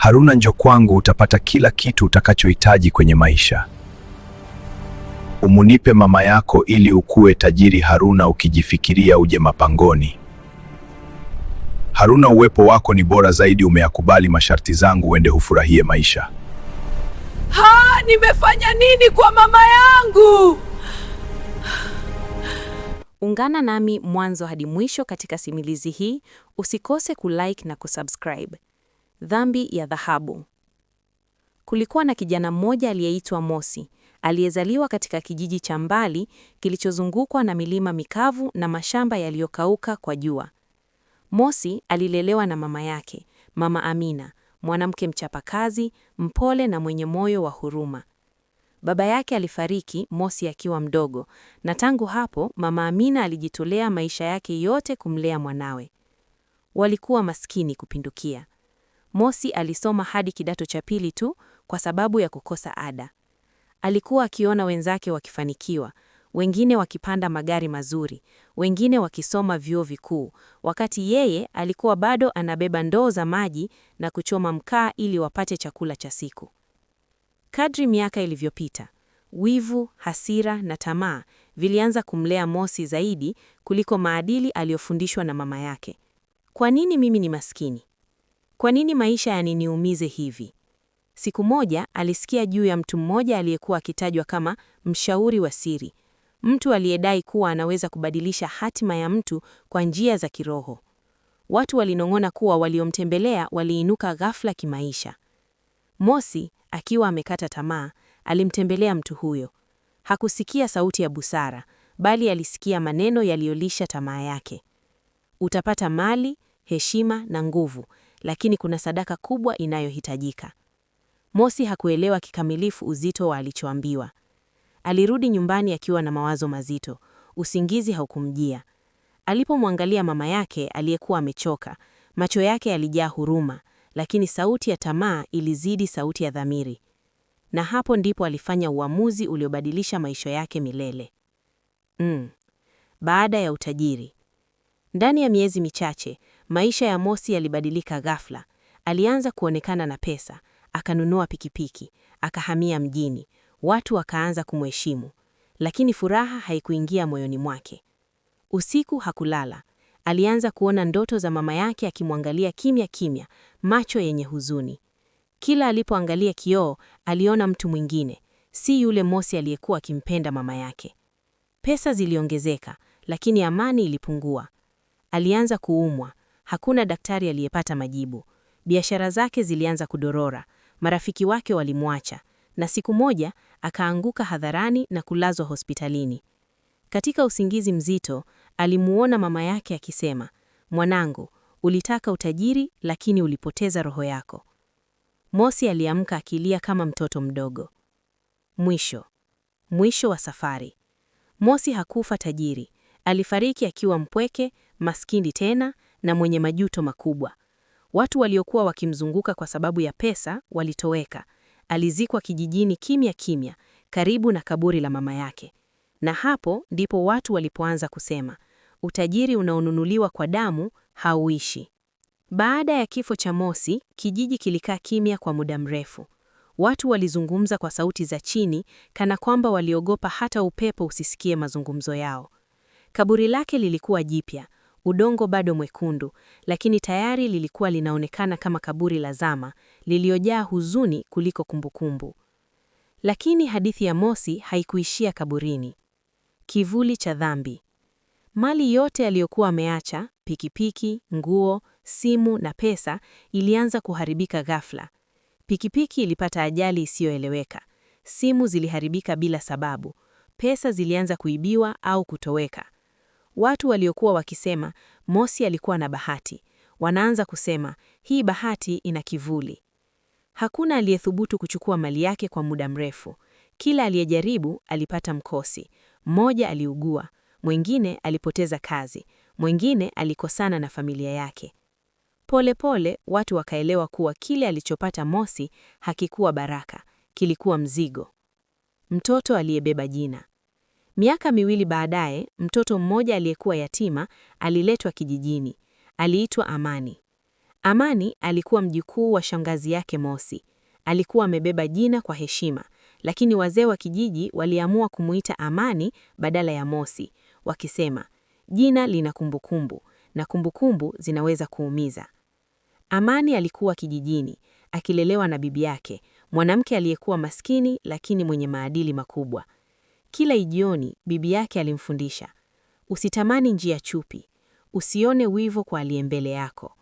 Haruna, njoo kwangu, utapata kila kitu utakachohitaji kwenye maisha. Umunipe mama yako ili ukue tajiri Haruna, ukijifikiria uje mapangoni. Haruna, uwepo wako ni bora zaidi, umeyakubali masharti zangu, uende hufurahie maisha. Nimefanya nini kwa mama yangu? Ungana nami mwanzo hadi mwisho katika simulizi hii. Usikose kulike na kusubscribe. Dhambi ya dhahabu. Kulikuwa na kijana mmoja aliyeitwa Mosi, aliyezaliwa katika kijiji cha mbali kilichozungukwa na milima mikavu na mashamba yaliyokauka kwa jua. Mosi alilelewa na mama yake, Mama Amina, mwanamke mchapakazi, mpole na mwenye moyo wa huruma. Baba yake alifariki Mosi akiwa mdogo, na tangu hapo Mama Amina alijitolea maisha yake yote kumlea mwanawe. Walikuwa maskini kupindukia. Mosi alisoma hadi kidato cha pili tu kwa sababu ya kukosa ada. Alikuwa akiona wenzake wakifanikiwa, wengine wakipanda magari mazuri, wengine wakisoma vyuo vikuu, wakati yeye alikuwa bado anabeba ndoo za maji na kuchoma mkaa ili wapate chakula cha siku. Kadri miaka ilivyopita, wivu, hasira na tamaa vilianza kumlea Mosi zaidi kuliko maadili aliyofundishwa na mama yake. Kwa nini mimi ni maskini? Kwa nini maisha yaniniumize hivi? Siku moja alisikia juu ya mtu mmoja aliyekuwa akitajwa kama mshauri wa siri, mtu aliyedai kuwa anaweza kubadilisha hatima ya mtu kwa njia za kiroho. Watu walinong'ona kuwa waliomtembelea waliinuka ghafla kimaisha. Mosi, akiwa amekata tamaa, alimtembelea mtu huyo. Hakusikia sauti ya busara, bali alisikia maneno yaliyolisha tamaa yake. Utapata mali, heshima na nguvu, lakini kuna sadaka kubwa inayohitajika. Mosi hakuelewa kikamilifu uzito wa alichoambiwa. Alirudi nyumbani akiwa na mawazo mazito, usingizi haukumjia. Alipomwangalia mama yake aliyekuwa amechoka, macho yake yalijaa huruma, lakini sauti ya tamaa ilizidi sauti ya dhamiri. Na hapo ndipo alifanya uamuzi uliobadilisha maisha yake milele. Baada ya utajiri. Ndani ya miezi michache, maisha ya Mosi yalibadilika ghafla. Alianza kuonekana na pesa, akanunua pikipiki, akahamia mjini, watu wakaanza kumheshimu. Lakini furaha haikuingia moyoni mwake. Usiku hakulala. Alianza kuona ndoto za mama yake akimwangalia kimya kimya, macho yenye huzuni. Kila alipoangalia kioo, aliona mtu mwingine, si yule Mosi aliyekuwa akimpenda mama yake. Pesa ziliongezeka, lakini amani ilipungua. Alianza kuumwa, hakuna daktari aliyepata majibu. Biashara zake zilianza kudorora, marafiki wake walimwacha, na siku moja akaanguka hadharani na kulazwa hospitalini. Katika usingizi mzito, alimuona mama yake akisema, "Mwanangu, ulitaka utajiri lakini ulipoteza roho yako." Mosi aliamka akilia kama mtoto mdogo. Mwisho wa safari. Mosi hakufa tajiri. Alifariki akiwa mpweke, maskini tena na mwenye majuto makubwa. Watu waliokuwa wakimzunguka kwa sababu ya pesa walitoweka. Alizikwa kijijini kimya kimya, karibu na kaburi la mama yake. Na hapo ndipo watu walipoanza kusema, utajiri unaonunuliwa kwa damu hauishi. Baada ya kifo cha Mosi, kijiji kilikaa kimya kwa muda mrefu. Watu walizungumza kwa sauti za chini, kana kwamba waliogopa hata upepo usisikie mazungumzo yao. Kaburi lake lilikuwa jipya, udongo bado mwekundu, lakini tayari lilikuwa linaonekana kama kaburi la zama, liliojaa huzuni kuliko kumbukumbu. Lakini hadithi ya Mosi haikuishia kaburini. Kivuli cha dhambi. Mali yote aliyokuwa ameacha, pikipiki, nguo, simu na pesa, ilianza kuharibika ghafla. Pikipiki ilipata ajali isiyoeleweka. Simu ziliharibika bila sababu. Pesa zilianza kuibiwa au kutoweka. Watu waliokuwa wakisema, Mosi alikuwa na bahati, wanaanza kusema, hii bahati ina kivuli. Hakuna aliyethubutu kuchukua mali yake kwa muda mrefu. Kila aliyejaribu alipata mkosi. Mmoja aliugua, mwingine alipoteza kazi, mwingine alikosana na familia yake. Pole pole watu wakaelewa kuwa kile alichopata Mosi hakikuwa baraka, kilikuwa mzigo. Mtoto aliyebeba jina. Miaka miwili baadaye, mtoto mmoja aliyekuwa yatima aliletwa kijijini. Aliitwa Amani. Amani alikuwa mjukuu wa shangazi yake Mosi. Alikuwa amebeba jina kwa heshima, lakini wazee wa kijiji waliamua kumuita Amani badala ya Mosi, wakisema, jina lina kumbukumbu na kumbukumbu zinaweza kuumiza. Amani alikuwa kijijini, akilelewa na bibi yake, mwanamke aliyekuwa maskini lakini mwenye maadili makubwa. Kila jioni bibi yake alimfundisha, usitamani njia chupi, usione wivu kwa aliye mbele yako,